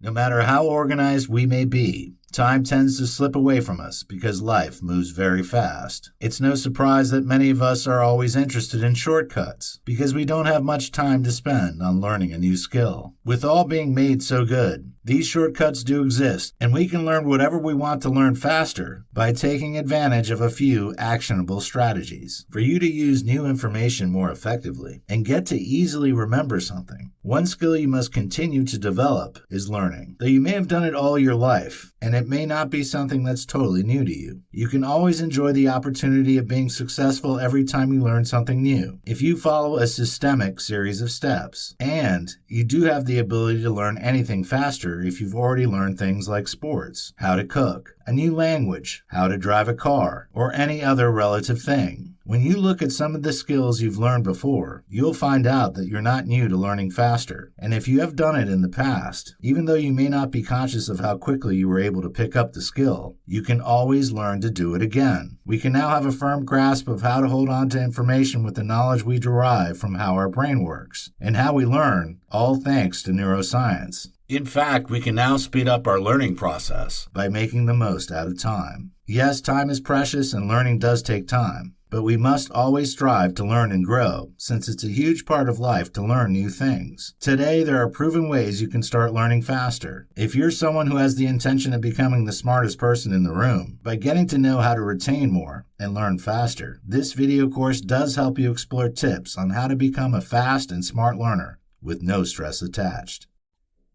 No matter how organized we may be, time tends to slip away from us because life moves very fast. It's no surprise that many of us are always interested in shortcuts because we don't have much time to spend on learning a new skill. With all being made so good, these shortcuts do exist, and we can learn whatever we want to learn faster by taking advantage of a few actionable strategies. For you to use new information more effectively and get to easily remember something, one skill you must continue to develop is learning. Though you may have done it all your life, and it may not be something that's totally new to you, you can always enjoy the opportunity of being successful every time you learn something new if you follow a systemic series of steps. And you do have the ability to learn anything faster if you've already learned things like sports, how to cook, a new language, how to drive a car, or any other relative thing. When you look at some of the skills you've learned before, you'll find out that you're not new to learning faster. And if you have done it in the past, even though you may not be conscious of how quickly you were able to pick up the skill, you can always learn to do it again. We can now have a firm grasp of how to hold on to information with the knowledge we derive from how our brain works and how we learn, all thanks to neuroscience. In fact, we can now speed up our learning process by making the most out of time. Yes, time is precious and learning does take time, but we must always strive to learn and grow, since it's a huge part of life to learn new things. Today, there are proven ways you can start learning faster. If you're someone who has the intention of becoming the smartest person in the room, by getting to know how to retain more and learn faster, this video course does help you explore tips on how to become a fast and smart learner with no stress attached.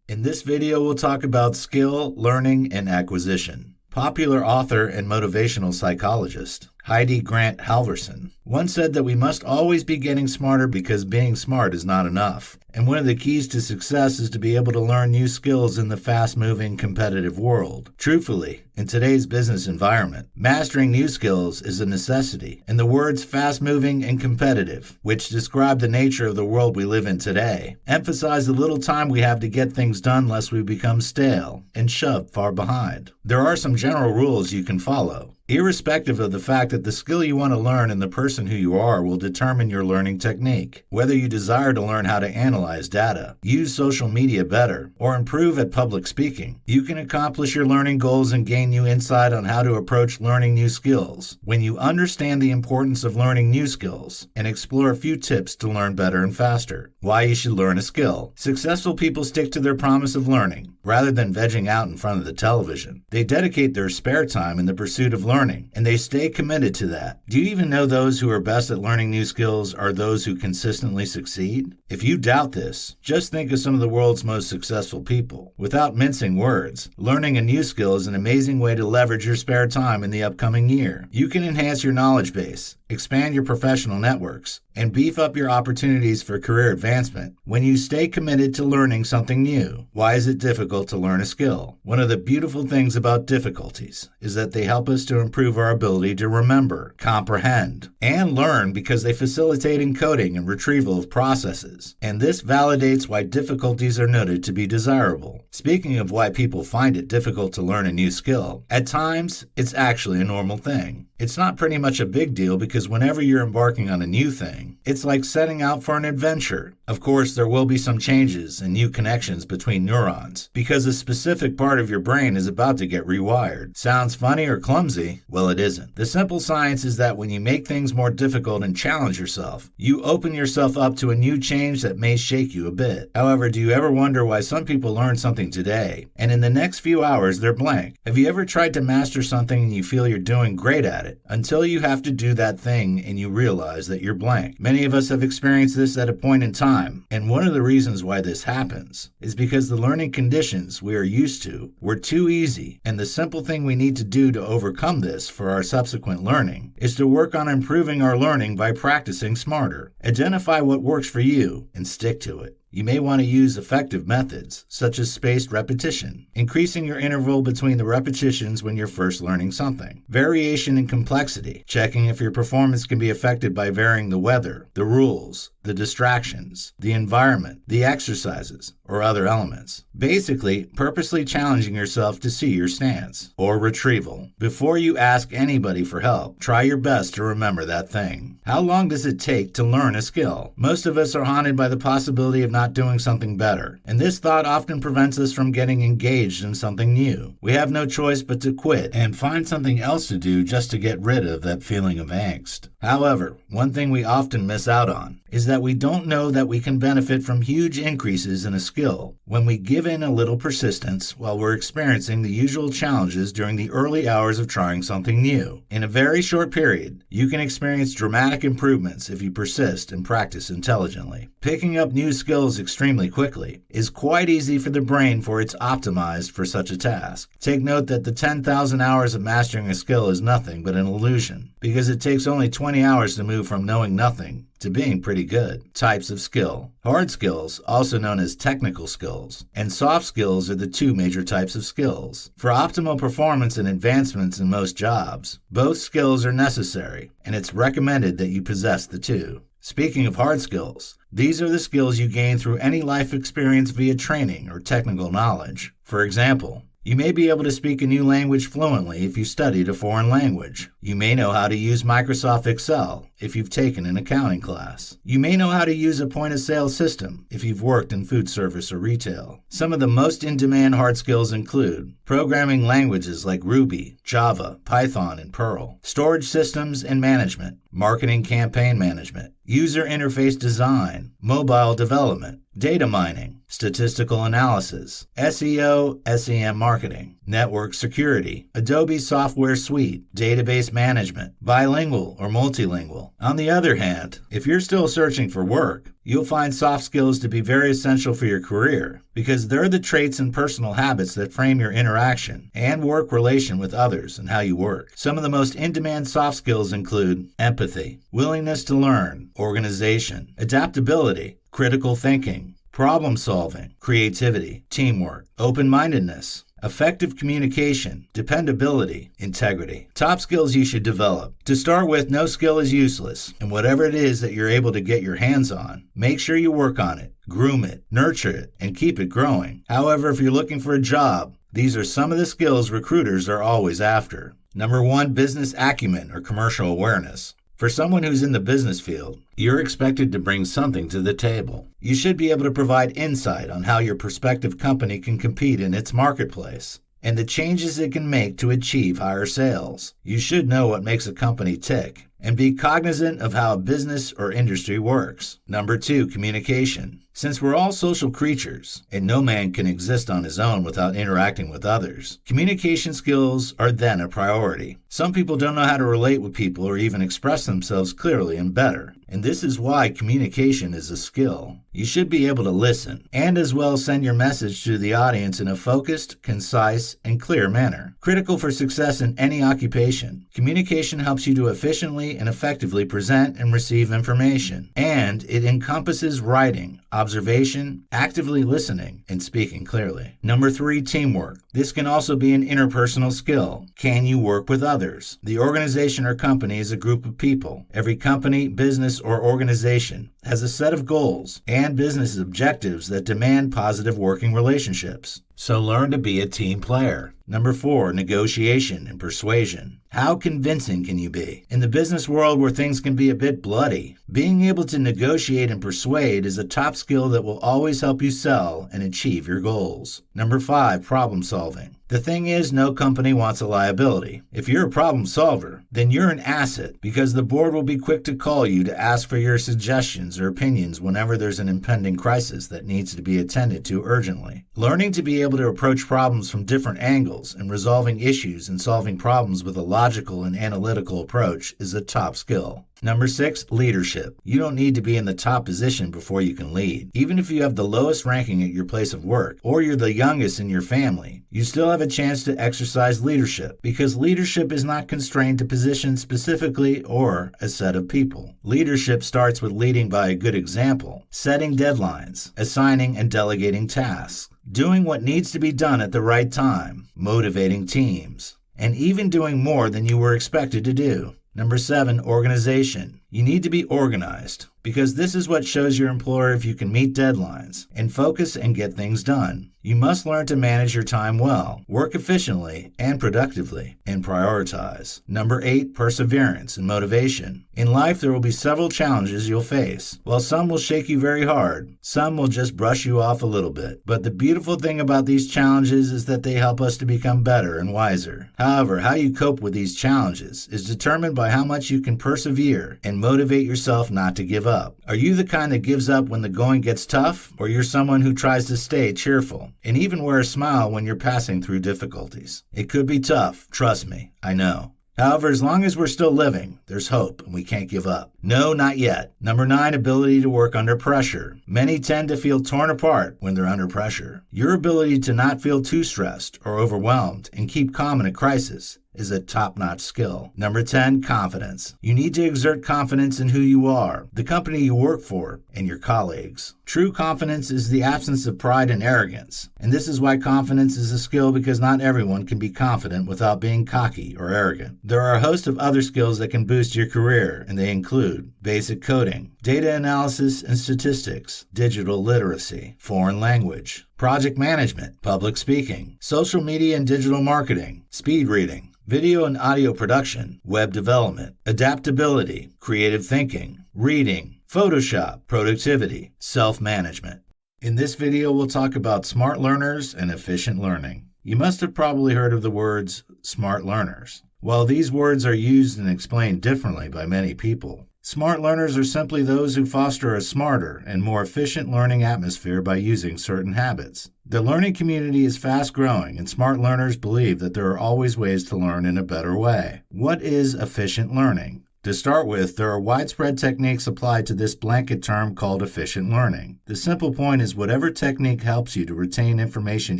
In this video, we'll talk about skill, learning, and acquisition. Popular author and motivational psychologist Heidi Grant Halverson once said that we must always be getting smarter because being smart is not enough. And one of the keys to success is to be able to learn new skills in the fast-moving, competitive world. Truthfully, in today's business environment, mastering new skills is a necessity. And the words fast-moving and competitive, which describe the nature of the world we live in today, emphasize the little time we have to get things done lest we become stale and shoved far behind. There are some general rules you can follow, irrespective of the fact that the skill you want to learn and the person who you are will determine your learning technique. Whether you desire to learn how to analyze data, use social media better, or improve at public speaking, you can accomplish your learning goals and gain new insight on how to approach learning new skills when you understand the importance of learning new skills and explore a few tips to learn better and faster. Why you should learn a skill. Successful people stick to their promise of learning rather than vegging out in front of the television. They dedicate their spare time in the pursuit of learning, and they stay committed to that. Do you even know those who are best at learning new skills are those who consistently succeed? If you doubt this, just think of some of the world's most successful people. Without mincing words, learning a new skill is an amazing way to leverage your spare time in the upcoming year. You can enhance your knowledge base, expand your professional networks, and beef up your opportunities for career advancement when you stay committed to learning something new. Why is it difficult to learn a skill? One of the beautiful things about difficulties is that they help us to improve our ability to remember, comprehend, and learn because they facilitate encoding and retrieval of processes. And this validates why difficulties are noted to be desirable. Speaking of why people find it difficult to learn a new skill, at times, it's actually a normal thing. It's not pretty much a big deal because whenever you're embarking on a new thing, it's like setting out for an adventure. Of course, there will be some changes and new connections between neurons because a specific part of your brain is about to get rewired. Sounds funny or clumsy? Well, it isn't. The simple science is that when you make things more difficult and challenge yourself, you open yourself up to a new change that may shake you a bit. However, do you ever wonder why some people learn something today and in the next few hours they're blank? Have you ever tried to master something and you feel you're doing great at it until you have to do that thing and you realize that you're blank? Many of us have experienced this at a point in time, and one of the reasons why this happens is because the learning conditions we are used to were too easy, and the simple thing we need to do to overcome this for our subsequent learning is to work on improving our learning by practicing smarter. Identify what works for you and stick to it. You may want to use effective methods, such as spaced repetition, increasing your interval between the repetitions when you're first learning something. Variation in complexity, checking if your performance can be affected by varying the weather, the rules, the distractions, the environment, the exercises, or other elements. Basically, purposely challenging yourself to see your stance. Or retrieval. Before you ask anybody for help, try your best to remember that thing. How long does it take to learn a skill? Most of us are haunted by the possibility of not doing something better, and this thought often prevents us from getting engaged in something new. We have no choice but to quit and find something else to do just to get rid of that feeling of angst. However, one thing we often miss out on is that we don't know that we can benefit from huge increases in a skill when we give in a little persistence while we're experiencing the usual challenges during the early hours of trying something new. In a very short period, you can experience dramatic improvements if you persist and practice intelligently. Picking up new skills extremely quickly is quite easy for the brain, for it's optimized for such a task. Take note that the 10,000 hours of mastering a skill is nothing but an illusion, because it takes only 20 hours to move from knowing nothing to being pretty good. Types of skill. Hard skills, also known as technical skills, and soft skills are the two major types of skills. For optimal performance and advancements in most jobs, both skills are necessary, and it's recommended that you possess the two. Speaking of hard skills, these are the skills you gain through any life experience via training or technical knowledge. For example, you may be able to speak a new language fluently if you studied a foreign language. You may know how to use Microsoft Excel if you've taken an accounting class. You may know how to use a point-of-sale system if you've worked in food service or retail. Some of the most in-demand hard skills include programming languages like Ruby, Java, Python, and Perl, storage systems and management, marketing campaign management, user interface design, mobile development, data mining, statistical analysis, SEO, SEM marketing, network security, Adobe software suite, database management, bilingual or multilingual. On the other hand, if you're still searching for work, you'll find soft skills to be very essential for your career, because they're the traits and personal habits that frame your interaction and work relation with others and how you work. Some of the most in-demand soft skills include empathy, willingness to learn, organization, adaptability, critical thinking, problem solving, creativity, teamwork, open-mindedness, effective communication, dependability, integrity. Top skills you should develop. To start with, no skill is useless, and whatever it is that you're able to get your hands on, make sure you work on it, groom it, nurture it, and keep it growing. However, if you're looking for a job, these are some of the skills recruiters are always after. Number 1, business acumen or commercial awareness. For someone who's in the business field, you're expected to bring something to the table. You should be able to provide insight on how your prospective company can compete in its marketplace and the changes it can make to achieve higher sales. You should know what makes a company tick and be cognizant of how a business or industry works. Number 2, communication. Since we're all social creatures, and no man can exist on his own without interacting with others, communication skills are then a priority. Some people don't know how to relate with people or even express themselves clearly and better, and this is why communication is a skill. You should be able to listen, and as well send your message to the audience in a focused, concise, and clear manner. Critical for success in any occupation, communication helps you to efficiently and effectively present and receive information, and it encompasses writing, observation, actively listening, and speaking clearly. Number 3, teamwork. This can also be an interpersonal skill. Can you work with others? The organization or company is a group of people. Every company, business, or organization has a set of goals and business objectives that demand positive working relationships. So learn to be a team player. Number 4, negotiation and persuasion. How convincing can you be? In the business world where things can be a bit bloody, being able to negotiate and persuade is a top skill that will always help you sell and achieve your goals. Number 5, problem solving. The thing is, no company wants a liability. If you're a problem solver, then you're an asset, because the board will be quick to call you to ask for your suggestions or opinions whenever there's an impending crisis that needs to be attended to urgently. Learning to be able to approach problems from different angles and resolving issues and solving problems with a logical and analytical approach is a top skill. Number 6, leadership. You don't need to be in the top position before you can lead. Even if you have the lowest ranking at your place of work, or you're the youngest in your family, you still have a chance to exercise leadership, because leadership is not constrained to positions specifically or a set of people. Leadership starts with leading by a good example, setting deadlines, assigning and delegating tasks, doing what needs to be done at the right time, motivating teams, and even doing more than you were expected to do. Number 7, organization. You need to be organized. because this is what shows your employer if you can meet deadlines and focus and get things done. You must learn to manage your time well, work efficiently and productively, and prioritize. Number 8, perseverance and motivation. In life, there will be several challenges you'll face. While some will shake you very hard, some will just brush you off a little bit. But the beautiful thing about these challenges is that they help us to become better and wiser. However, how you cope with these challenges is determined by how much you can persevere and motivate yourself not to give up. Are you the kind that gives up when the going gets tough, or you're someone who tries to stay cheerful and even wear a smile when you're passing through difficulties? It could be tough, trust me, I know. However, as long as we're still living, there's hope and we can't give up. No, not yet. Number 9, ability to work under pressure. Many tend to feel torn apart when they're under pressure. Your ability to not feel too stressed or overwhelmed and keep calm in a crisis is a top-notch skill. Number 10, confidence. You need to exert confidence in who you are, the company you work for, and your colleagues. True confidence is the absence of pride and arrogance. And this is why confidence is a skill, because not everyone can be confident without being cocky or arrogant. There are a host of other skills that can boost your career, and they include basic coding, data analysis and statistics, digital literacy, foreign language, project management, public speaking, social media and digital marketing, speed reading, video and audio production, web development, adaptability, creative thinking, reading, Photoshop, productivity, self-management. In this video, we'll talk about smart learners and efficient learning. You must have probably heard of the words smart learners. While these words are used and explained differently by many people, smart learners are simply those who foster a smarter and more efficient learning atmosphere by using certain habits. The learning community is fast-growing, and smart learners believe that there are always ways to learn in a better way. What is efficient learning? To start with, there are widespread techniques applied to this blanket term called efficient learning. The simple point is whatever technique helps you to retain information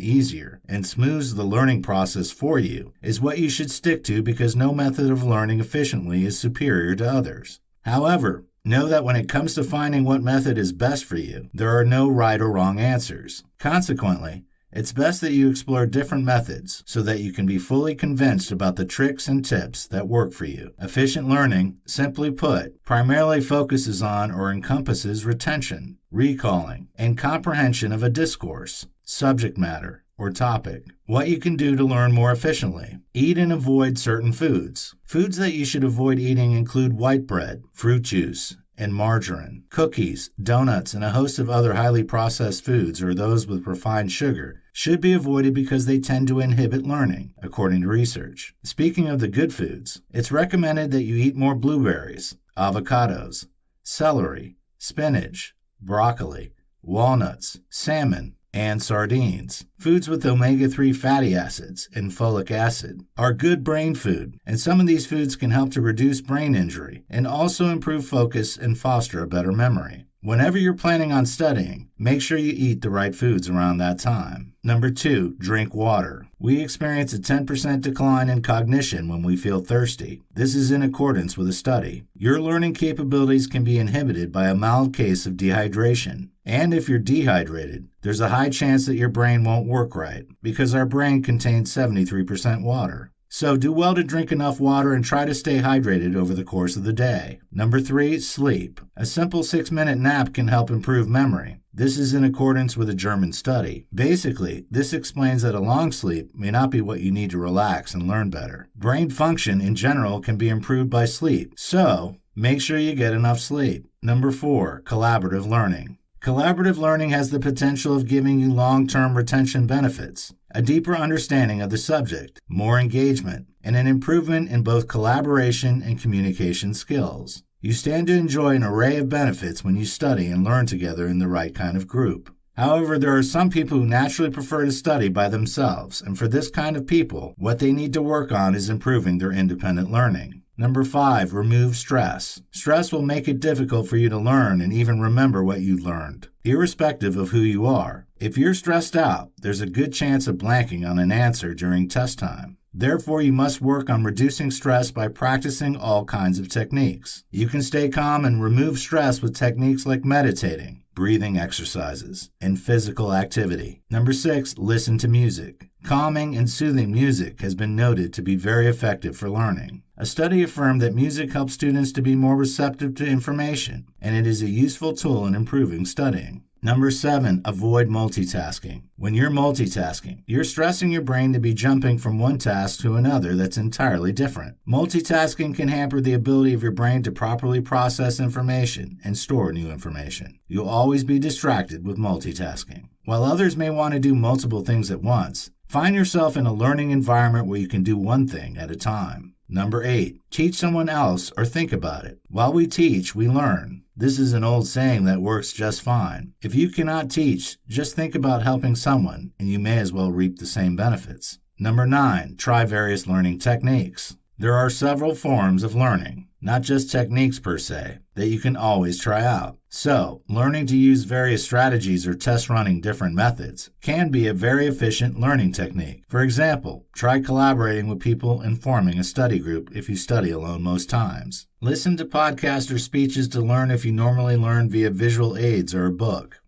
easier and smooths the learning process for you is what you should stick to, because no method of learning efficiently is superior to others. However, know that when it comes to finding what method is best for you, there are no right or wrong answers. Consequently, it's best that you explore different methods so that you can be fully convinced about the tricks and tips that work for you. Efficient learning, simply put, primarily focuses on or encompasses retention, recalling, and comprehension of a discourse, subject matter, or topic. What you can do to learn more efficiently. Eat and avoid certain foods. Foods that you should avoid eating include white bread, fruit juice, and margarine. Cookies, donuts, and a host of other highly processed foods, or those with refined sugar, should be avoided because they tend to inhibit learning, according to research. Speaking of the good foods, it's recommended that you eat more blueberries, avocados, celery, spinach, broccoli, walnuts, salmon, and sardines. Foods with omega-3 fatty acids and folic acid are good brain food, and some of these foods can help to reduce brain injury and also improve focus and foster a better memory. Whenever you're planning on studying, make sure you eat the right foods around that time. Number 2, drink water. We experience a 10% decline in cognition when we feel thirsty. This is in accordance with a study. Your learning capabilities can be inhibited by a mild case of dehydration. And if you're dehydrated, there's a high chance that your brain won't work right, because our brain contains 73% water. So do well to drink enough water and try to stay hydrated over the course of the day. Number 3, sleep. A simple 6-minute nap can help improve memory. This is in accordance with a German study. Basically, this explains that a long sleep may not be what you need to relax and learn better. Brain function in general can be improved by sleep, so make sure you get enough sleep. Number 4, collaborative learning. Collaborative learning has the potential of giving you long-term retention benefits, a deeper understanding of the subject, more engagement, and an improvement in both collaboration and communication skills. You stand to enjoy an array of benefits when you study and learn together in the right kind of group. However, there are some people who naturally prefer to study by themselves, and for this kind of people, what they need to work on is improving their independent learning. Number 5, remove stress. Stress will make it difficult for you to learn and even remember what you learned, irrespective of who you are. If you're stressed out, there's a good chance of blanking on an answer during test time. Therefore, you must work on reducing stress by practicing all kinds of techniques. You can stay calm and remove stress with techniques like meditating, breathing exercises, and physical activity. Number 6, listen to music. Calming and soothing music has been noted to be very effective for learning. A study affirmed that music helps students to be more receptive to information, and it is a useful tool in improving studying. Number 7, avoid multitasking. When you're multitasking, you're stressing your brain to be jumping from one task to another that's entirely different. Multitasking can hamper the ability of your brain to properly process information and store new information. You'll always be distracted with multitasking. While others may want to do multiple things at once, find yourself in a learning environment where you can do one thing at a time. Number 8, teach someone else or think about it. While we teach, we learn. This is an old saying that works just fine. If you cannot teach, just think about helping someone, and you may as well reap the same benefits. Number 9, try various learning techniques. There are several forms of learning, not just techniques per se, that you can always try out. So, learning to use various strategies or test running different methods can be a very efficient learning technique. For example, try collaborating with people and forming a study group if you study alone most times. Listen to podcasts or speeches to learn if you normally learn via visual aids or a book.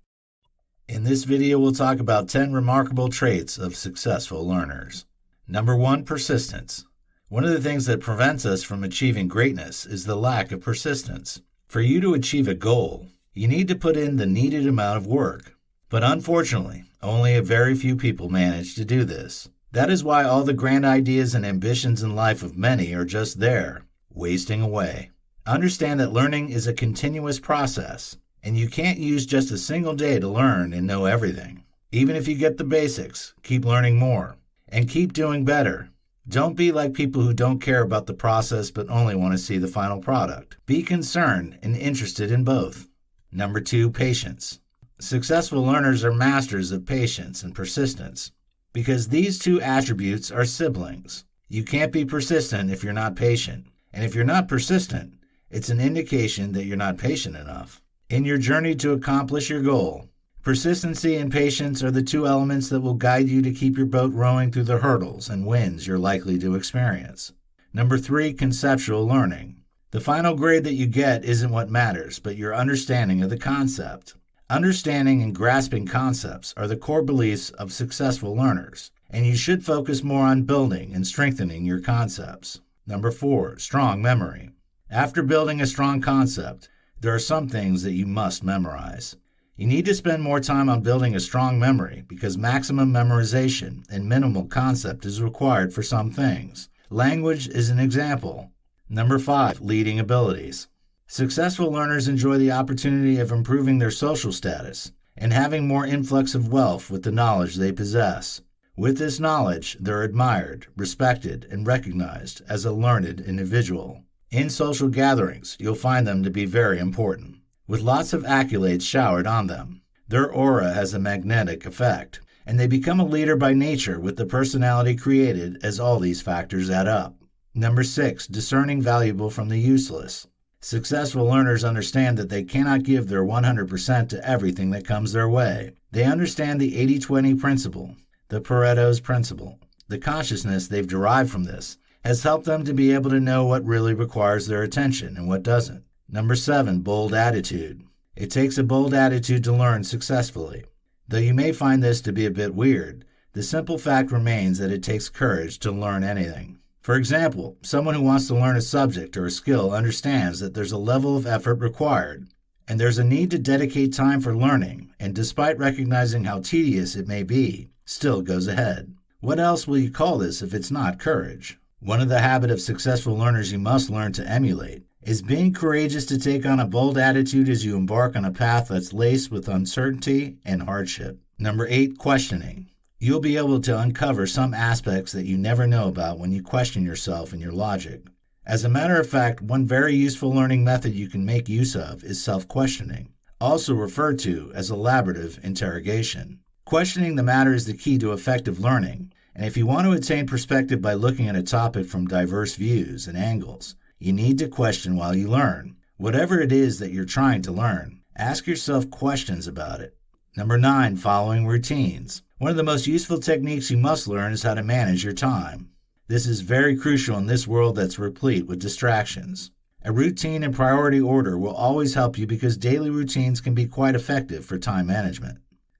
In this video, we'll talk about 10 remarkable traits of successful learners. Number 1, persistence. One of the things that prevents us from achieving greatness is the lack of persistence. For you to achieve a goal, you need to put in the needed amount of work. But unfortunately, only a very few people manage to do this. That is why all the grand ideas and ambitions in life of many are just there, wasting away. Understand that learning is a continuous process, and you can't use just a single day to learn and know everything. Even if you get the basics, keep learning more, and keep doing better. Don't be like people who don't care about the process but only want to see the final product. Be concerned and interested in both. Number 2, patience. Successful learners are masters of patience and persistence because these two attributes are siblings. You can't be persistent if you're not patient, and if you're not persistent, it's an indication that you're not patient enough. In your journey to accomplish your goal, persistency and patience are the two elements that will guide you to keep your boat rowing through the hurdles and winds you're likely to experience. Number 3, conceptual learning. The final grade that you get isn't what matters, but your understanding of the concept. Understanding and grasping concepts are the core beliefs of successful learners, and you should focus more on building and strengthening your concepts. Number 4, strong memory. After building a strong concept, there are some things that you must memorize. You need to spend more time on building a strong memory because maximum memorization and minimal concept is required for some things. Language is an example. Number 5, leading abilities. Successful learners enjoy the opportunity of improving their social status and having more influx of wealth with the knowledge they possess. With this knowledge, they're admired, respected, and recognized as a learned individual. In social gatherings, you'll find them to be very important, with lots of accolades showered on them. Their aura has a magnetic effect, and they become a leader by nature with the personality created as all these factors add up. Number 6, discerning valuable from the useless. Successful learners understand that they cannot give their 100% to everything that comes their way. They understand the 80-20 principle, the Pareto's principle. The consciousness they've derived from this has helped them to be able to know what really requires their attention and what doesn't. Number 7, bold attitude. It takes a bold attitude to learn successfully. Though you may find this to be a bit weird, the simple fact remains that it takes courage to learn anything. For example, someone who wants to learn a subject or a skill understands that there's a level of effort required, and there's a need to dedicate time for learning, and despite recognizing how tedious it may be, still goes ahead. What else will you call this if it's not courage? One of the habits of successful learners you must learn to emulate is being courageous to take on a bold attitude as you embark on a path that's laced with uncertainty and hardship. Number 8, questioning. You'll be able to uncover some aspects that you never know about when you question yourself and your logic. As a matter of fact, one very useful learning method you can make use of is self-questioning, also referred to as elaborative interrogation. Questioning the matter is the key to effective learning, and if you want to attain perspective by looking at a topic from diverse views and angles, you need to question while you learn. Whatever it is that you're trying to learn, ask yourself questions about it. Number 9, following routines. One of the most useful techniques you must learn is how to manage your time. This is very crucial in this world that's replete with distractions. A routine and priority order will always help you because daily routines can be quite effective for time management.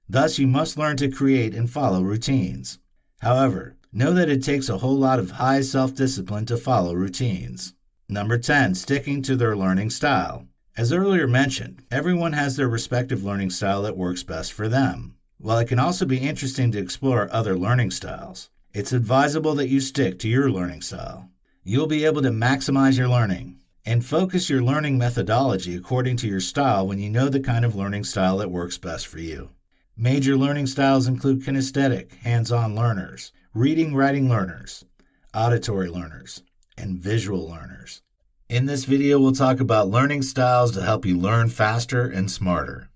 Thus, you must learn to create and follow routines. However, Know that it takes a whole lot of high self-discipline to follow routines. Number 10, sticking to their learning style. As earlier mentioned, everyone has their respective learning style that works best for them. While it can also be interesting to explore other learning styles, it's advisable that you stick to your learning style. You'll be able to maximize your learning and focus your learning methodology according to your style when you know the kind of learning style that works best for you. Major learning styles include kinesthetic, hands-on learners, reading, writing learners, auditory learners, and visual learners. In this video, we'll talk about learning styles to help you learn faster and smarter.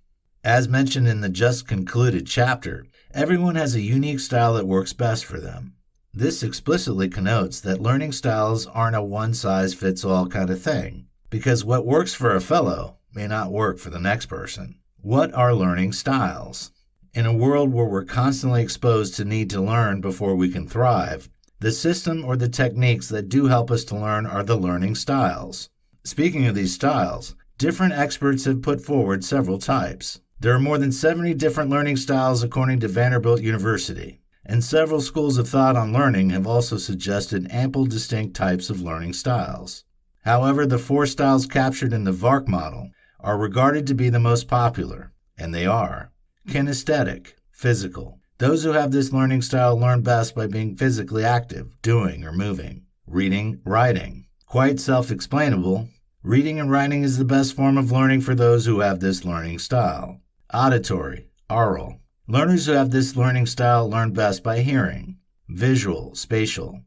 As mentioned in the just concluded chapter, everyone has a unique style that works best for them. This explicitly connotes that learning styles aren't a one-size-fits-all kind of thing, because what works for a fellow may not work for the next person. What are learning styles? In a world where we're constantly exposed to need to learn before we can thrive, the system or the techniques that do help us to learn are the learning styles. Speaking of these styles, different experts have put forward several types. There are more than 70 different learning styles according to Vanderbilt University, and several schools of thought on learning have also suggested ample distinct types of learning styles. However, the 4 styles captured in the VARK model are regarded to be the most popular, and they are kinesthetic, physical. Those who have this learning style learn best by being physically active, doing or moving. Reading, writing. Quite self-explainable. Reading and writing is the best form of learning for those who have this learning style. Auditory, oral. Learners who have this learning style learn best by hearing. Visual, spatial.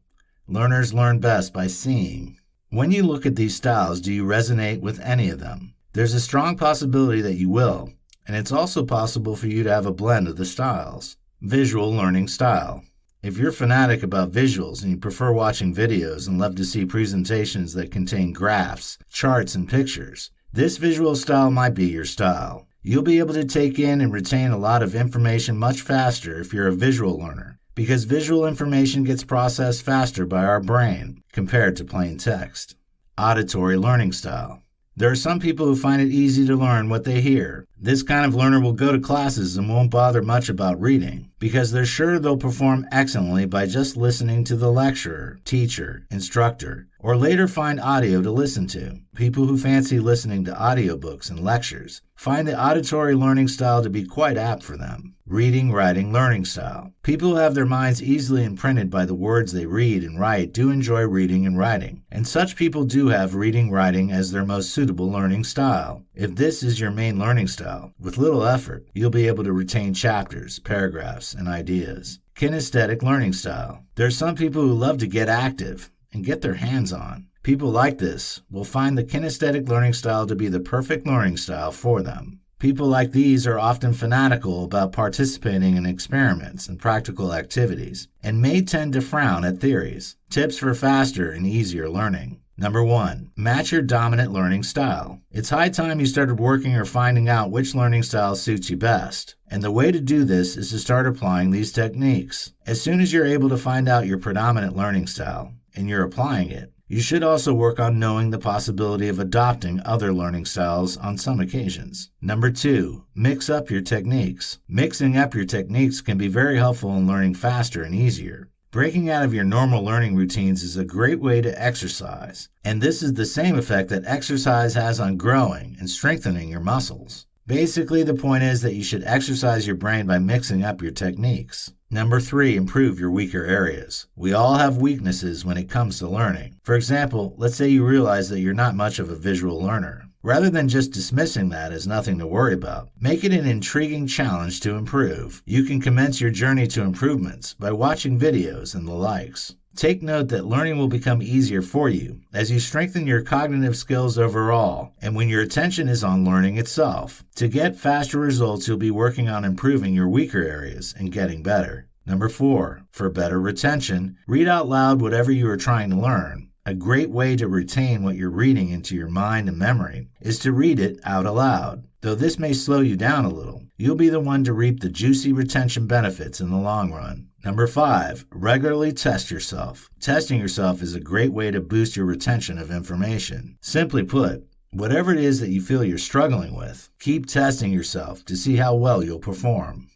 Learners learn best by seeing. When you look at these styles, do you resonate with any of them? There's a strong possibility that you will, and it's also possible for you to have a blend of the styles. Visual learning style. If you're fanatic about visuals and you prefer watching videos and love to see presentations that contain graphs, charts, and pictures, this visual style might be your style. You'll be able to take in and retain a lot of information much faster if you're a visual learner, because visual information gets processed faster by our brain compared to plain text. Auditory learning style. There are some people who find it easy to learn what they hear. This kind of learner will go to classes and won't bother much about reading, because they're sure they'll perform excellently by just listening to the lecturer, teacher, instructor, or later find audio to listen to. People who fancy listening to audiobooks and lectures find the auditory learning style to be quite apt for them. Reading, writing, learning style. People who have their minds easily imprinted by the words they read and write do enjoy reading and writing, and such people do have reading, writing as their most suitable learning style. If this is your main learning style, with little effort, you'll be able to retain chapters, paragraphs, and ideas. Kinesthetic learning style. There are some people who love to get active and get their hands on. People like this will find the kinesthetic learning style to be the perfect learning style for them. People like these are often fanatical about participating in experiments and practical activities, and may tend to frown at theories. Tips for faster and easier learning. Number 1. Match your dominant learning style. It's high time you started working or finding out which learning style suits you best. And the way to do this is to start applying these techniques. As soon as you're able to find out your predominant learning style, and you're applying it, you should also work on knowing the possibility of adopting other learning styles on some occasions. Number 2, mix up your techniques. Mixing up your techniques can be very helpful in learning faster and easier. Breaking out of your normal learning routines is a great way to exercise, and this is the same effect that exercise has on growing and strengthening your muscles. Basically, the point is that you should exercise your brain by mixing up your techniques. Number 3, improve your weaker areas. We all have weaknesses when it comes to learning. For example, let's say you realize that you're not much of a visual learner. Rather than just dismissing that as nothing to worry about, make it an intriguing challenge to improve. You can commence your journey to improvements by watching videos and the likes. Take note that learning will become easier for you as you strengthen your cognitive skills overall and when your attention is on learning itself. To get faster results, you'll be working on improving your weaker areas and getting better. Number 4, for better retention, read out loud whatever you are trying to learn. A great way to retain what you're reading into your mind and memory is to read it out aloud. Though this may slow you down a little, you'll be the one to reap the juicy retention benefits in the long run. Number 5, regularly test yourself. Testing yourself is a great way to boost your retention of information. Simply put, whatever it is that you feel you're struggling with, keep testing yourself to see how well you'll perform.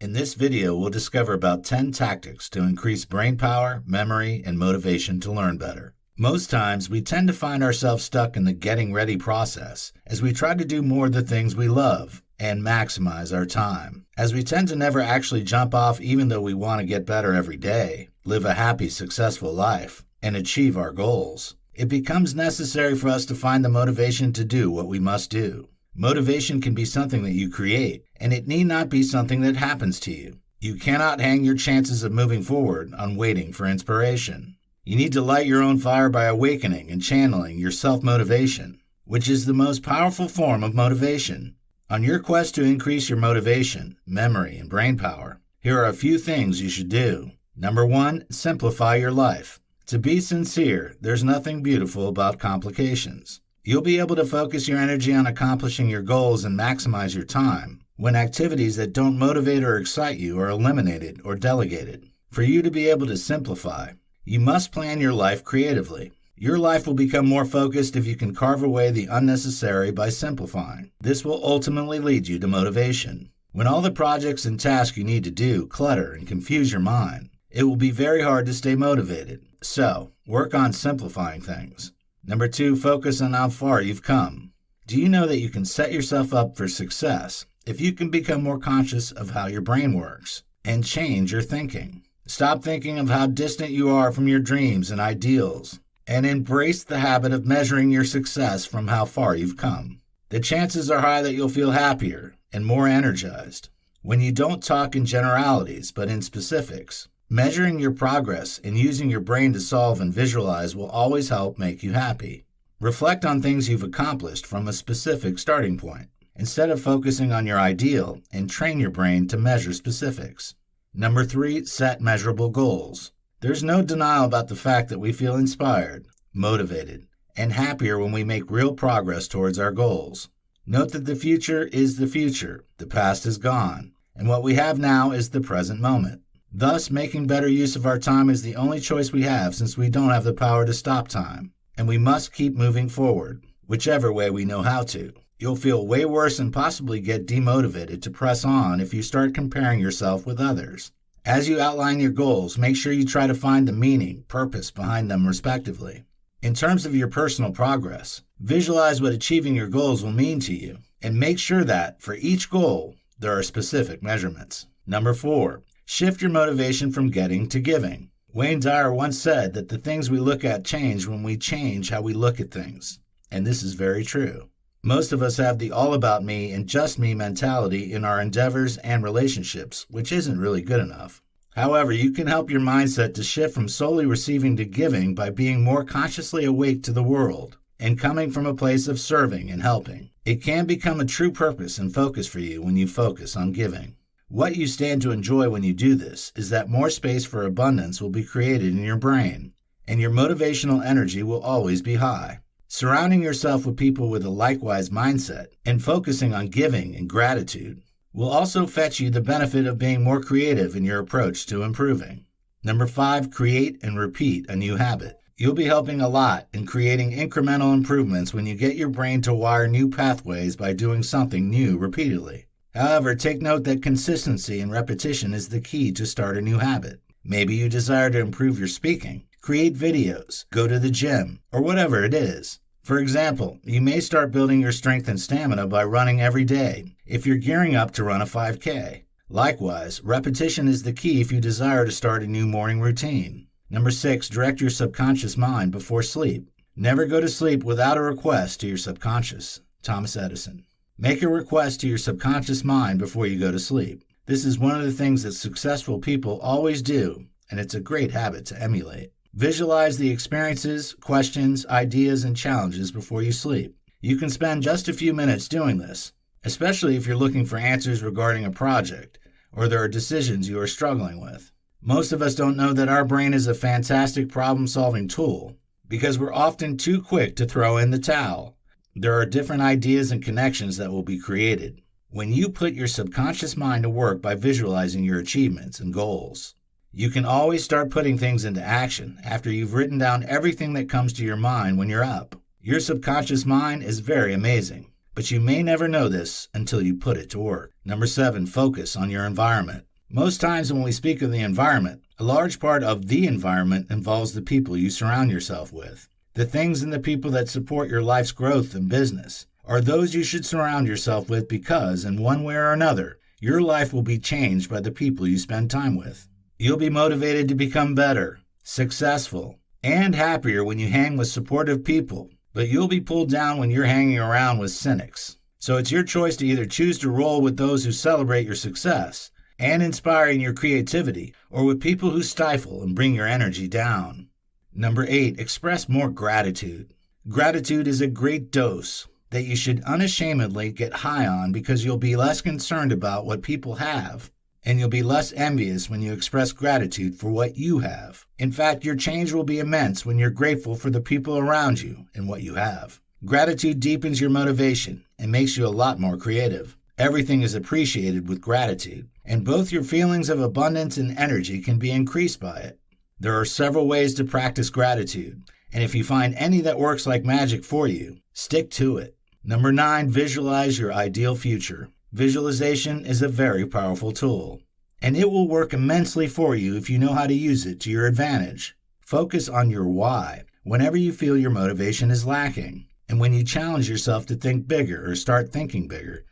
In this video, we'll discover about 10 tactics to increase brain power, memory, and motivation to learn better. Most times, we tend to find ourselves stuck in the getting ready process as we try to do more of the things we love and maximize our time. As we tend to never actually jump off even though we want to get better every day, live a happy, successful life, and achieve our goals, it becomes necessary for us to find the motivation to do what we must do. Motivation can be something that you create, and it need not be something that happens to you. You cannot hang your chances of moving forward on waiting for inspiration. You need to light your own fire by awakening and channeling your self-motivation, which is the most powerful form of motivation. On your quest to increase your motivation, memory, and brain power, here are a few things you should do. Number 1, simplify your life. To be sincere, there's nothing beautiful about complications. You'll be able to focus your energy on accomplishing your goals and maximize your time when activities that don't motivate or excite you are eliminated or delegated. For you to be able to simplify, you must plan your life creatively. Your life will become more focused if you can carve away the unnecessary by simplifying. This will ultimately lead you to motivation. When all the projects and tasks you need to do clutter and confuse your mind, it will be very hard to stay motivated. So, work on simplifying things. Number 2, focus on how far you've come. Do you know that you can set yourself up for success if you can become more conscious of how your brain works and change your thinking? Stop thinking of how distant you are from your dreams and ideals and embrace the habit of measuring your success from how far you've come. The chances are high that you'll feel happier and more energized when you don't talk in generalities but in specifics. Measuring your progress and using your brain to solve and visualize will always help make you happy. Reflect on things you've accomplished from a specific starting point, instead of focusing on your ideal, and train your brain to measure specifics. Number 3, set measurable goals. There's no denial about the fact that we feel inspired, motivated, and happier when we make real progress towards our goals. Note that the future is the future, the past is gone, and what we have now is the present moment. Thus, making better use of our time is the only choice we have since we don't have the power to stop time, and we must keep moving forward, whichever way we know how to. You'll feel way worse and possibly get demotivated to press on if you start comparing yourself with others. As you outline your goals, make sure you try to find the meaning, purpose behind them respectively. In terms of your personal progress, visualize what achieving your goals will mean to you, and make sure that, for each goal, there are specific measurements. Number 4, shift your motivation from getting to giving. Wayne Dyer once said that the things we look at change when we change how we look at things, and this is very true. Most of us have the all about me and just me mentality in our endeavors and relationships, which isn't really good enough. However, you can help your mindset to shift from solely receiving to giving by being more consciously awake to the world and coming from a place of serving and helping. It can become a true purpose and focus for you when you focus on giving. What you stand to enjoy when you do this is that more space for abundance will be created in your brain, and your motivational energy will always be high. Surrounding yourself with people with a likewise mindset and focusing on giving and gratitude will also fetch you the benefit of being more creative in your approach to improving. Number 5, create and repeat a new habit. You'll be helping a lot in creating incremental improvements when you get your brain to wire new pathways by doing something new repeatedly. However, take note that consistency and repetition is the key to start a new habit. Maybe you desire to improve your speaking, create videos, go to the gym, or whatever it is. For example, you may start building your strength and stamina by running every day if you're gearing up to run a 5K. Likewise, repetition is the key if you desire to start a new morning routine. Number 6, direct your subconscious mind before sleep. Never go to sleep without a request to your subconscious. Thomas Edison. Make a request to your subconscious mind before you go to sleep. This is one of the things that successful people always do, and it's a great habit to emulate. Visualize the experiences, questions, ideas, and challenges before you sleep. You can spend just a few minutes doing this, especially if you're looking for answers regarding a project or there are decisions you are struggling with. Most of us don't know that our brain is a fantastic problem-solving tool because we're often too quick to throw in the towel. There are different ideas and connections that will be created when you put your subconscious mind to work by visualizing your achievements and goals. You can always start putting things into action after you've written down everything that comes to your mind when you're up. Your subconscious mind is very amazing, but you may never know this until you put it to work. Number 7, focus on your environment. Most times when we speak of the environment, a large part of the environment involves the people you surround yourself with. The things and the people that support your life's growth and business are those you should surround yourself with because, in one way or another, your life will be changed by the people you spend time with. You'll be motivated to become better, successful, and happier when you hang with supportive people, but you'll be pulled down when you're hanging around with cynics. So it's your choice to either choose to roll with those who celebrate your success and inspiring your creativity, or with people who stifle and bring your energy down. Number 8, express more gratitude. Gratitude is a great dose that you should unashamedly get high on because you'll be less concerned about what people have, and you'll be less envious when you express gratitude for what you have. In fact, your change will be immense when you're grateful for the people around you and what you have. Gratitude deepens your motivation and makes you a lot more creative. Everything is appreciated with gratitude, and both your feelings of abundance and energy can be increased by it. There are several ways to practice gratitude, and if you find any that works like magic for you, stick to it. Number 9, visualize your ideal future. Visualization is a very powerful tool, and it will work immensely for you if you know how to use it to your advantage. Focus on your why whenever you feel your motivation is lacking, and when you challenge yourself to think bigger or start thinking bigger,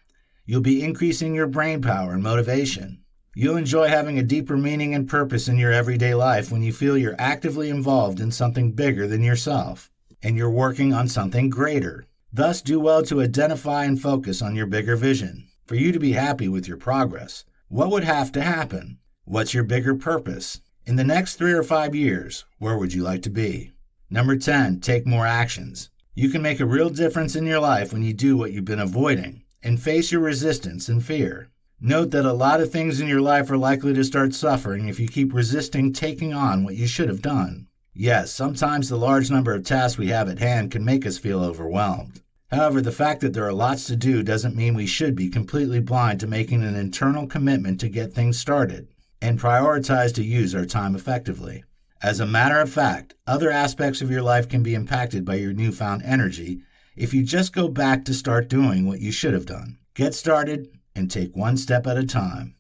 you'll be increasing your brain power and motivation. You'll enjoy having a deeper meaning and purpose in your everyday life when you feel you're actively involved in something bigger than yourself, and you're working on something greater. Thus, do well to identify and focus on your bigger vision. For you to be happy with your progress, what would have to happen? What's your bigger purpose? In the next 3 or 5 years, where would you like to be? Number 10, take more actions. You can make a real difference in your life when you do what you've been avoiding and face your resistance and fear. Note that a lot of things in your life are likely to start suffering if you keep resisting taking on what you should have done. Yes, sometimes the large number of tasks we have at hand can make us feel overwhelmed. However, the fact that there are lots to do doesn't mean we should be completely blind to making an internal commitment to get things started and prioritize to use our time effectively. As a matter of fact, other aspects of your life can be impacted by your newfound energy if you just go back to start doing what you should have done. Get started and take one step at a time.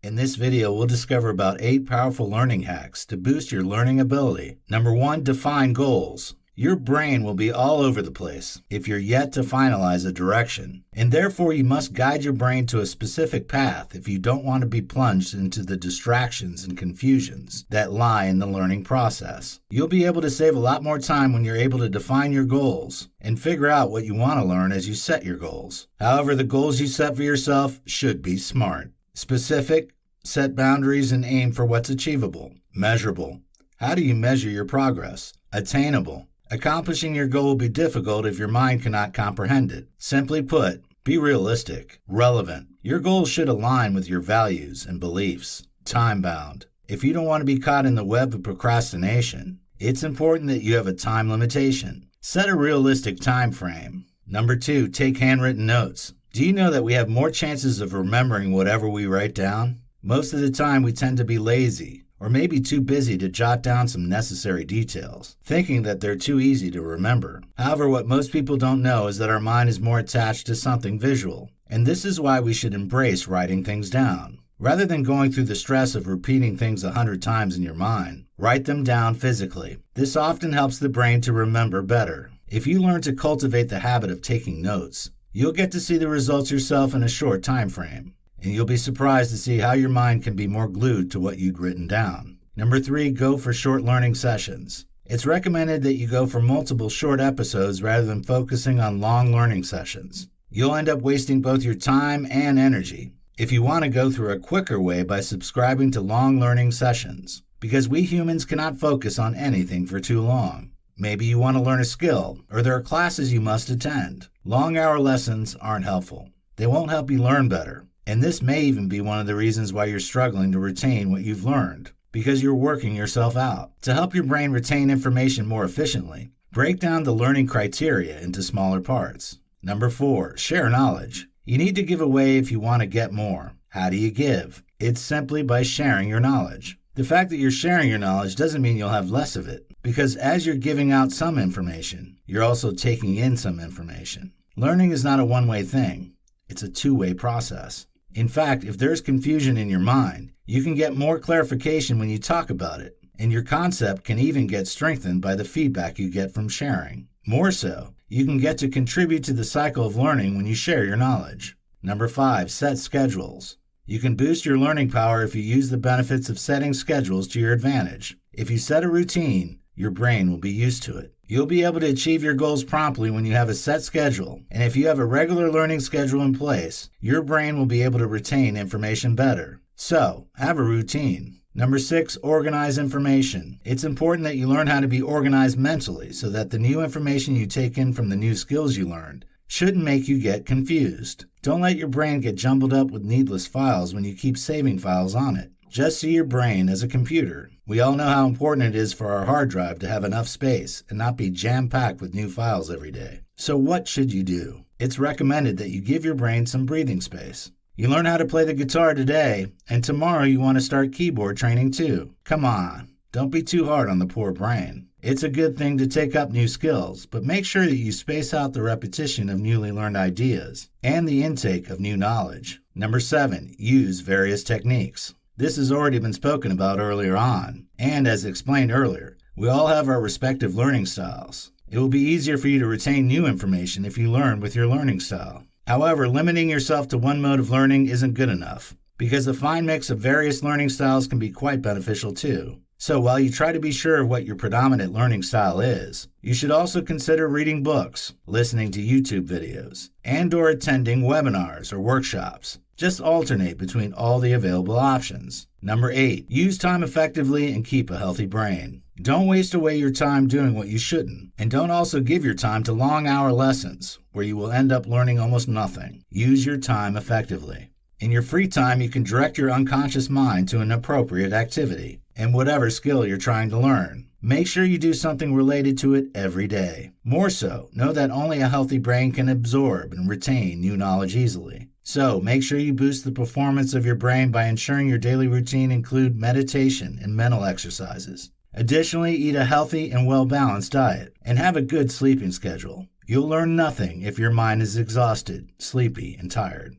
In this video, we'll discover about 8 powerful learning hacks to boost your learning ability. Number 1, define goals. Your brain will be all over the place if you're yet to finalize a direction, and therefore you must guide your brain to a specific path if you don't want to be plunged into the distractions and confusions that lie in the learning process. You'll be able to save a lot more time when you're able to define your goals and figure out what you want to learn as you set your goals. However, the goals you set for yourself should be smart. Specific, set boundaries and aim for what's achievable. Measurable. How do you measure your progress? Attainable. Accomplishing your goal will be difficult if your mind cannot comprehend it. Simply put, be realistic. Relevant. Your goals should align with your values and beliefs. Time-bound. If you don't want to be caught in the web of procrastination, it's important that you have a time limitation. Set a realistic time frame. Number 2, take handwritten notes. Do you know that we have more chances of remembering whatever we write down? Most of the time we tend to be lazy, or maybe too busy to jot down some necessary details, thinking that they're too easy to remember. However, what most people don't know is that our mind is more attached to something visual, and this is why we should embrace writing things down. Rather than going through the stress of repeating things 100 times in your mind, write them down physically. This often helps the brain to remember better. If you learn to cultivate the habit of taking notes, you'll get to see the results yourself in a short time frame, and you'll be surprised to see how your mind can be more glued to what you'd written down. Number 3, go for short learning sessions. It's recommended that you go for multiple short episodes rather than focusing on long learning sessions. You'll end up wasting both your time and energy if you want to go through a quicker way by subscribing to long learning sessions, because we humans cannot focus on anything for too long. Maybe you want to learn a skill, or there are classes you must attend. Long hour lessons aren't helpful. They won't help you learn better. And this may even be one of the reasons why you're struggling to retain what you've learned, because you're working yourself out. To help your brain retain information more efficiently, break down the learning criteria into smaller parts. Number 4, share knowledge. You need to give away if you want to get more. How do you give? It's simply by sharing your knowledge. The fact that you're sharing your knowledge doesn't mean you'll have less of it, because as you're giving out some information, you're also taking in some information. Learning is not a one-way thing. It's a two-way process. In fact, if there's confusion in your mind, you can get more clarification when you talk about it, and your concept can even get strengthened by the feedback you get from sharing. More so, you can get to contribute to the cycle of learning when you share your knowledge. Number 5, set schedules. You can boost your learning power if you use the benefits of setting schedules to your advantage. If you set a routine, your brain will be used to it. You'll be able to achieve your goals promptly when you have a set schedule, and if you have a regular learning schedule in place, your brain will be able to retain information better. So, have a routine. Number 6, organize information. It's important that you learn how to be organized mentally so that the new information you take in from the new skills you learned shouldn't make you get confused. Don't let your brain get jumbled up with needless files when you keep saving files on it. Just see your brain as a computer. We all know how important it is for our hard drive to have enough space and not be jam-packed with new files every day. So what should you do? It's recommended that you give your brain some breathing space. You learn how to play the guitar today, and tomorrow you want to start keyboard training too. Come on, don't be too hard on the poor brain. It's a good thing to take up new skills, but make sure that you space out the repetition of newly learned ideas and the intake of new knowledge. Number 7, use various techniques. This has already been spoken about earlier on, and as explained earlier, we all have our respective learning styles. It will be easier for you to retain new information if you learn with your learning style. However, limiting yourself to one mode of learning isn't good enough, because a fine mix of various learning styles can be quite beneficial too. So while you try to be sure of what your predominant learning style is, you should also consider reading books, listening to YouTube videos, and/or attending webinars or workshops. Just alternate between all the available options. Number 8, use time effectively and keep a healthy brain. Don't waste away your time doing what you shouldn't, and don't also give your time to long-hour lessons where you will end up learning almost nothing. Use your time effectively. In your free time, you can direct your unconscious mind to an appropriate activity and whatever skill you're trying to learn. Make sure you do something related to it every day. More so, know that only a healthy brain can absorb and retain new knowledge easily. So, make sure you boost the performance of your brain by ensuring your daily routine include meditation and mental exercises. Additionally, eat a healthy and well-balanced diet and have a good sleeping schedule. You'll learn nothing if your mind is exhausted, sleepy, and tired.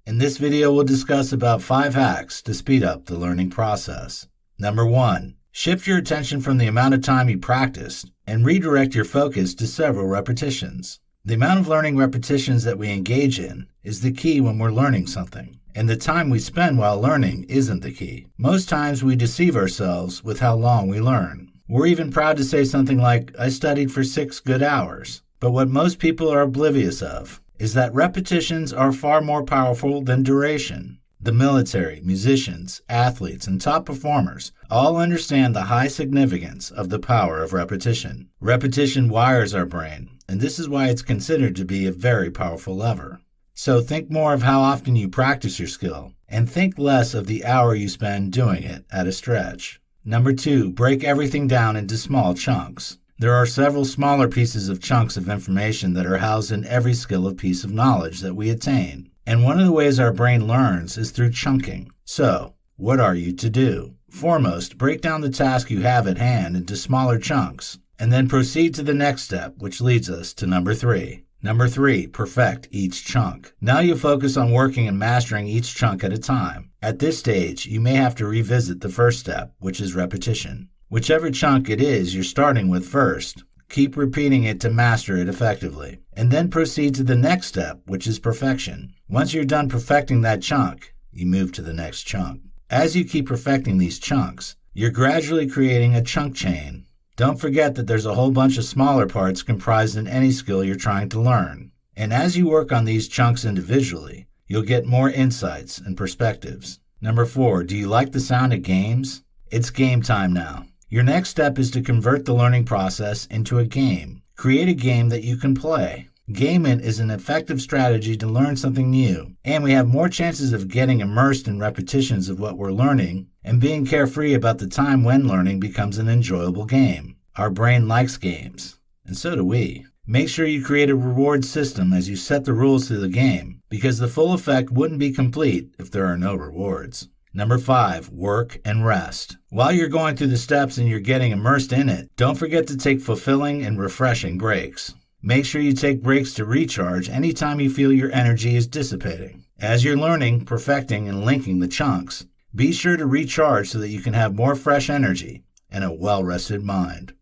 In this video, we'll discuss about 5 hacks to speed up the learning process. Number 1, shift your attention from the amount of time you practiced and redirect your focus to several repetitions. The amount of learning repetitions that we engage in is the key when we're learning something, and the time we spend while learning isn't the key. Most times we deceive ourselves with how long we learn. We're even proud to say something like, "I studied for 6 good hours." But what most people are oblivious of is that repetitions are far more powerful than duration. The military, musicians, athletes, and top performers all understand the high significance of the power of repetition. Repetition wires our brain, and this is why it's considered to be a very powerful lever. So think more of how often you practice your skill, and think less of the hour you spend doing it at a stretch. Number 2, break everything down into small chunks. There are several smaller pieces of chunks of information that are housed in every skill of piece of knowledge that we attain. And one of the ways our brain learns is through chunking. So, what are you to do? Foremost, break down the task you have at hand into smaller chunks, and then proceed to the next step, which leads us to number 3. Number 3, perfect each chunk. Now you focus on working and mastering each chunk at a time. At this stage, you may have to revisit the first step, which is repetition. Whichever chunk it is you're starting with first, keep repeating it to master it effectively, and then proceed to the next step, which is perfection. Once you're done perfecting that chunk, you move to the next chunk. As you keep perfecting these chunks, you're gradually creating a chunk chain. Don't forget that there's a whole bunch of smaller parts comprised in any skill you're trying to learn. And as you work on these chunks individually, you'll get more insights and perspectives. Number 4, do you like the sound of games? It's game time now. Your next step is to convert the learning process into a game. Create a game that you can play. Gaming is an effective strategy to learn something new, and we have more chances of getting immersed in repetitions of what we're learning and being carefree about the time when learning becomes an enjoyable game. Our brain likes games, and so do we. Make sure you create a reward system as you set the rules to the game, because the full effect wouldn't be complete if there are no rewards. Number 5, work and rest. While you're going through the steps and you're getting immersed in it, don't forget to take fulfilling and refreshing breaks. Make sure you take breaks to recharge anytime you feel your energy is dissipating. As you're learning, perfecting, and linking the chunks, be sure to recharge so that you can have more fresh energy and a well-rested mind.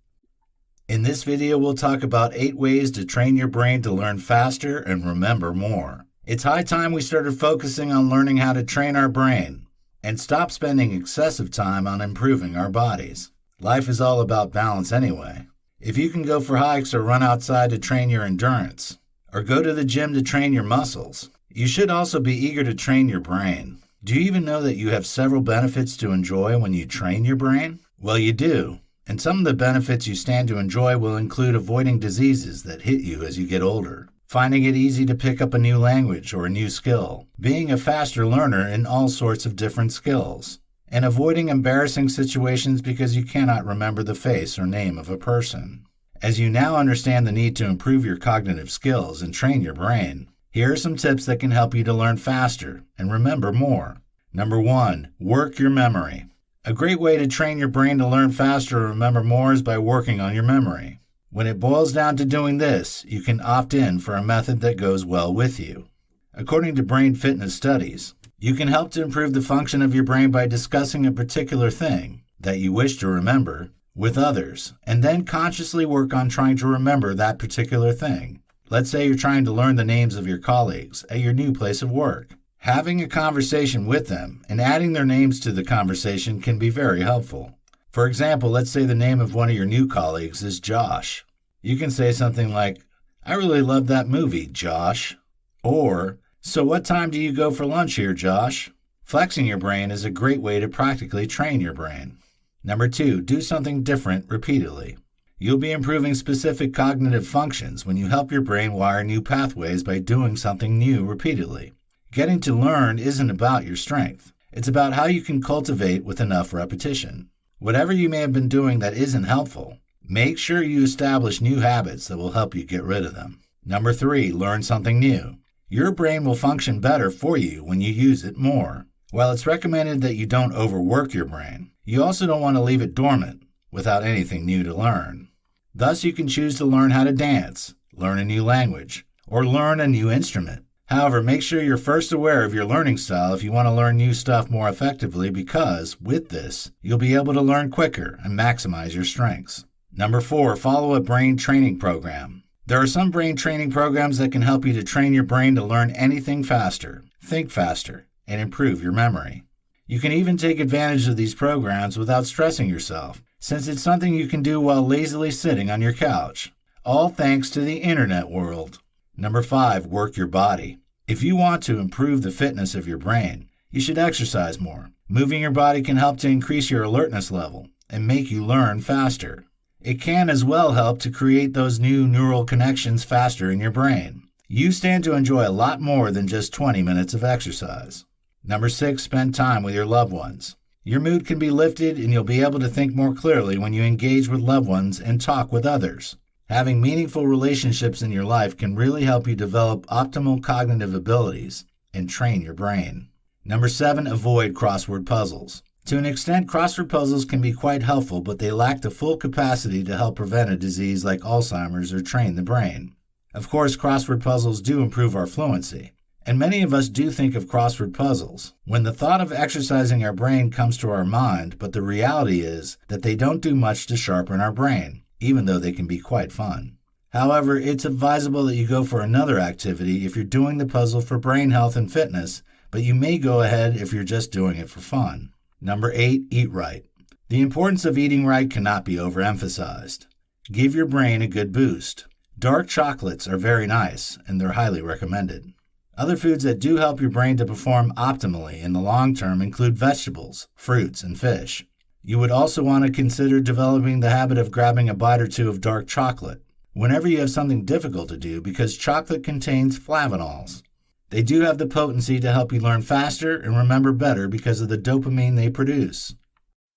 In this video, we'll talk about 8 ways to train your brain to learn faster and remember more. It's high time we started focusing on learning how to train our brain and stop spending excessive time on improving our bodies. Life is all about balance anyway. If you can go for hikes or run outside to train your endurance, or go to the gym to train your muscles, you should also be eager to train your brain. Do you even know that you have several benefits to enjoy when you train your brain? Well, you do. And some of the benefits you stand to enjoy will include avoiding diseases that hit you as you get older, finding it easy to pick up a new language or a new skill, being a faster learner in all sorts of different skills, and avoiding embarrassing situations because you cannot remember the face or name of a person. As you now understand the need to improve your cognitive skills and train your brain, here are some tips that can help you to learn faster and remember more. Number 1, work your memory. A great way to train your brain to learn faster and remember more is by working on your memory. When it boils down to doing this, you can opt in for a method that goes well with you. According to brain fitness studies, you can help to improve the function of your brain by discussing a particular thing that you wish to remember with others, and then consciously work on trying to remember that particular thing. Let's say you're trying to learn the names of your colleagues at your new place of work. Having a conversation with them and adding their names to the conversation can be very helpful. For example, let's say the name of one of your new colleagues is Josh. You can say something like, "I really love that movie, Josh." Or, "So what time do you go for lunch here, Josh?" Flexing your brain is a great way to practically train your brain. Number 2, do something different repeatedly. You'll be improving specific cognitive functions when you help your brain wire new pathways by doing something new repeatedly. Getting to learn isn't about your strength. It's about how you can cultivate with enough repetition. Whatever you may have been doing that isn't helpful, make sure you establish new habits that will help you get rid of them. Number 3, learn something new. Your brain will function better for you when you use it more. While it's recommended that you don't overwork your brain, you also don't want to leave it dormant without anything new to learn. Thus, you can choose to learn how to dance, learn a new language, or learn a new instrument. However, make sure you're first aware of your learning style if you want to learn new stuff more effectively, because with this, you'll be able to learn quicker and maximize your strengths. Number 4, follow a brain training program. There are some brain training programs that can help you to train your brain to learn anything faster, think faster, and improve your memory. You can even take advantage of these programs without stressing yourself, since it's something you can do while lazily sitting on your couch, all thanks to the internet world. Number 5, work your body. If you want to improve the fitness of your brain, you should exercise more. Moving your body can help to increase your alertness level and make you learn faster. It can as well help to create those new neural connections faster in your brain. You stand to enjoy a lot more than just 20 minutes of exercise. Number 6, spend time with your loved ones. Your mood can be lifted and you'll be able to think more clearly when you engage with loved ones and talk with others. Having meaningful relationships in your life can really help you develop optimal cognitive abilities and train your brain. Number 7, avoid crossword puzzles. To an extent, crossword puzzles can be quite helpful, but they lack the full capacity to help prevent a disease like Alzheimer's or train the brain. Of course, crossword puzzles do improve our fluency, and many of us do think of crossword puzzles when the thought of exercising our brain comes to our mind, but the reality is that they don't do much to sharpen our brain, even though they can be quite fun. However, it's advisable that you go for another activity if you're doing the puzzle for brain health and fitness, but you may go ahead if you're just doing it for fun. Number 8, eat right. The importance of eating right cannot be overemphasized. Give your brain a good boost. Dark chocolates are very nice, and they're highly recommended. Other foods that do help your brain to perform optimally in the long term include vegetables, fruits, and fish. You would also want to consider developing the habit of grabbing a bite or two of dark chocolate whenever you have something difficult to do, because chocolate contains flavanols. They do have the potency to help you learn faster and remember better because of the dopamine they produce.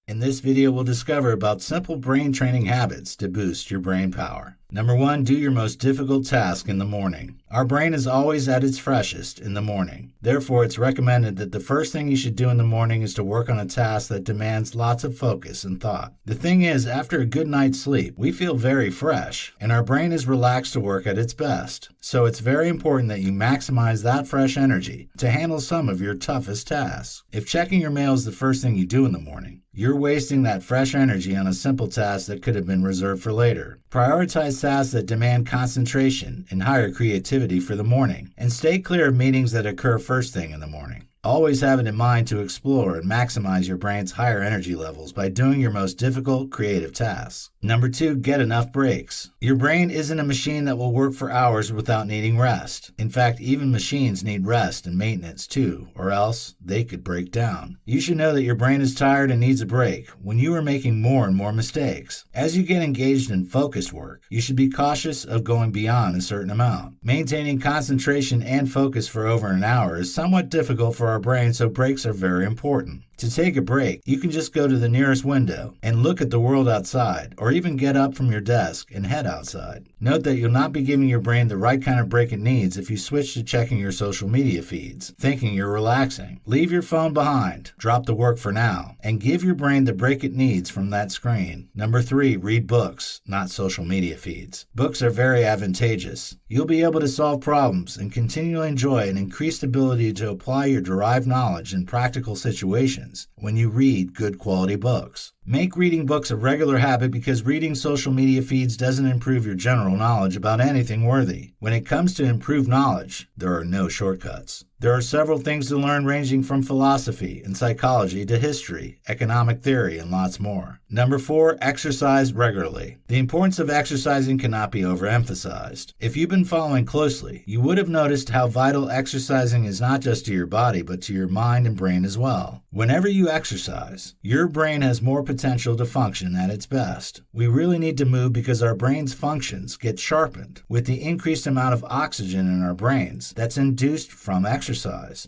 In this video, we'll discover about simple brain training habits to boost your brain power. Number 1, do your most difficult task in the morning. Our brain is always at its freshest in the morning. Therefore, it's recommended that the first thing you should do in the morning is to work on a task that demands lots of focus and thought. The thing is, after a good night's sleep, we feel very fresh, and our brain is relaxed to work at its best. So it's very important that you maximize that fresh energy to handle some of your toughest tasks. If checking your mail is the first thing you do in the morning, you're wasting that fresh energy on a simple task that could have been reserved for later. Prioritize tasks that demand concentration and higher creativity for the morning, and stay clear of meetings that occur first thing in the morning. Always have it in mind to explore and maximize your brain's higher energy levels by doing your most difficult creative tasks. Number 2, get enough breaks. Your brain isn't a machine that will work for hours without needing rest. In fact, even machines need rest and maintenance too, or else they could break down. You should know that your brain is tired and needs a break when you are making more and more mistakes. As you get engaged in focused work, you should be cautious of going beyond a certain amount. Maintaining concentration and focus for over an hour is somewhat difficult for our brain, so breaks are very important. To take a break, you can just go to the nearest window and look at the world outside, or even get up from your desk and head outside. Note that you'll not be giving your brain the right kind of break it needs if you switch to checking your social media feeds, thinking you're relaxing. Leave your phone behind, drop the work for now, and give your brain the break it needs from that screen. Number 3, read books, not social media feeds. Books are very advantageous. You'll be able to solve problems and continually enjoy an increased ability to apply your derived knowledge in practical situations when you read good quality books. Make reading books a regular habit because reading social media feeds doesn't improve your general knowledge about anything worthy. When it comes to improved knowledge, there are no shortcuts. There are several things to learn ranging from philosophy and psychology to history, economic theory, and lots more. Number 4, exercise regularly. The importance of exercising cannot be overemphasized. If you've been following closely, you would have noticed how vital exercising is not just to your body, but to your mind and brain as well. Whenever you exercise, your brain has more potential to function at its best. We really need to move because our brain's functions get sharpened with the increased amount of oxygen in our brains that's induced from exercise.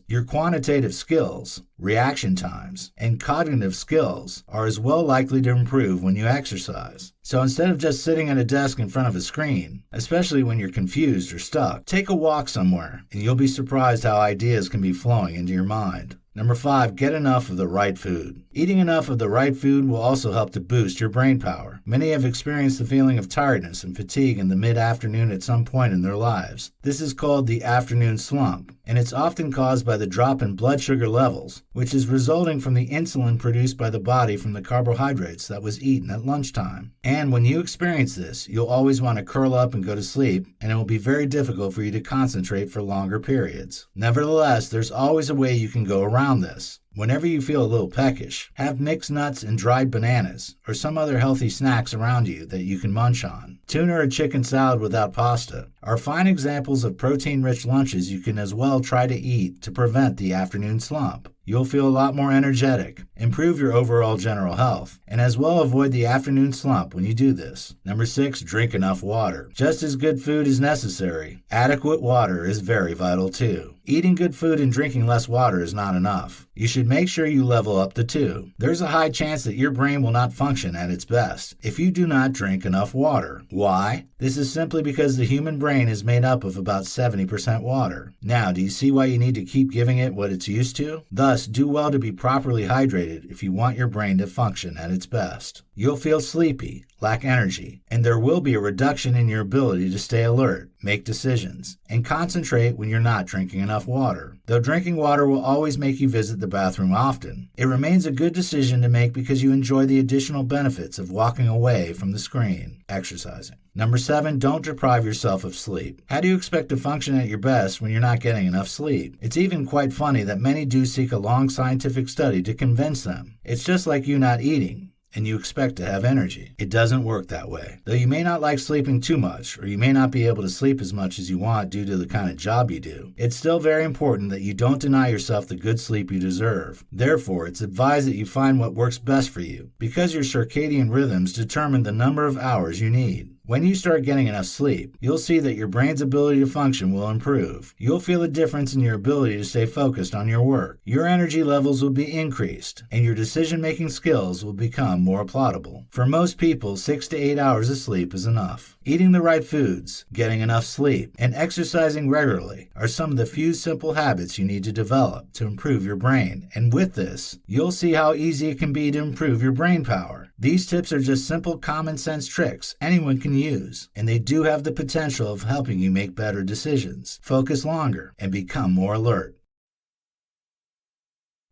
Your quantitative skills, reaction times, and cognitive skills are as well likely to improve when you exercise. So instead of just sitting at a desk in front of a screen, especially when you're confused or stuck, take a walk somewhere and you'll be surprised how ideas can be flowing into your mind. Number 5, get enough of the right food. Eating enough of the right food will also help to boost your brain power. Many have experienced the feeling of tiredness and fatigue in the mid-afternoon at some point in their lives. This is called the afternoon slump, and it's often caused by the drop in blood sugar levels, which is resulting from the insulin produced by the body from the carbohydrates that was eaten at lunchtime. And when you experience this, you'll always want to curl up and go to sleep, and it will be very difficult for you to concentrate for longer periods. Nevertheless, there's always a way you can go around this. Whenever you feel a little peckish, have mixed nuts and dried bananas or some other healthy snacks around you that you can munch on. Tuna or chicken salad without pasta are fine examples of protein-rich lunches you can as well try to eat to prevent the afternoon slump. You'll feel a lot more energetic, improve your overall general health, and as well avoid the afternoon slump when you do this. Number 6, drink enough water. Just as good food is necessary, adequate water is very vital too. Eating good food and drinking less water is not enough. You should make sure you level up the two. There's a high chance that your brain will not function at its best if you do not drink enough water. Why? This is simply because the human brain is made up of about 70% water. Now, do you see why you need to keep giving it what it's used to? Thus, do well to be properly hydrated if you want your brain to function at its best. You'll feel sleepy, lack energy, and there will be a reduction in your ability to stay alert, make decisions, and concentrate when you're not drinking enough water. Though drinking water will always make you visit the bathroom often, it remains a good decision to make because you enjoy the additional benefits of walking away from the screen, exercising. Number 7, don't deprive yourself of sleep. How do you expect to function at your best when you're not getting enough sleep? It's even quite funny that many do seek a long scientific study to convince them. It's just like you not eating, and you expect to have energy. It doesn't work that way. Though you may not like sleeping too much, or you may not be able to sleep as much as you want due to the kind of job you do, it's still very important that you don't deny yourself the good sleep you deserve. Therefore, it's advised that you find what works best for you, because your circadian rhythms determine the number of hours you need. When you start getting enough sleep, you'll see that your brain's ability to function will improve. You'll feel a difference in your ability to stay focused on your work. Your energy levels will be increased, and your decision-making skills will become more applaudable. For most people, 6 to 8 hours of sleep is enough. Eating the right foods, getting enough sleep, and exercising regularly are some of the few simple habits you need to develop to improve your brain. And with this, you'll see how easy it can be to improve your brain power. These tips are just simple common sense tricks anyone can use, and they do have the potential of helping you make better decisions, focus longer, and become more alert.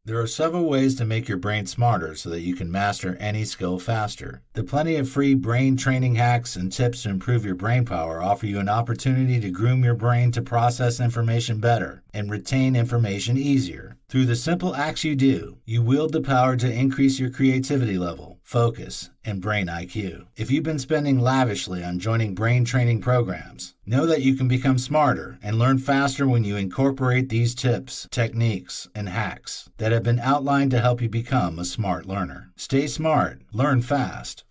There are several ways to make your brain smarter so that you can master any skill faster. The plenty of free brain training hacks and tips to improve your brain power offer you an opportunity to groom your brain to process information better and retain information easier. Through the simple acts you do, you wield the power to increase your creativity level, focus, and brain IQ. If you've been spending lavishly on joining brain training programs, know that you can become smarter and learn faster when you incorporate these tips, techniques, and hacks that have been outlined to help you become a smart learner. Stay smart, learn fast.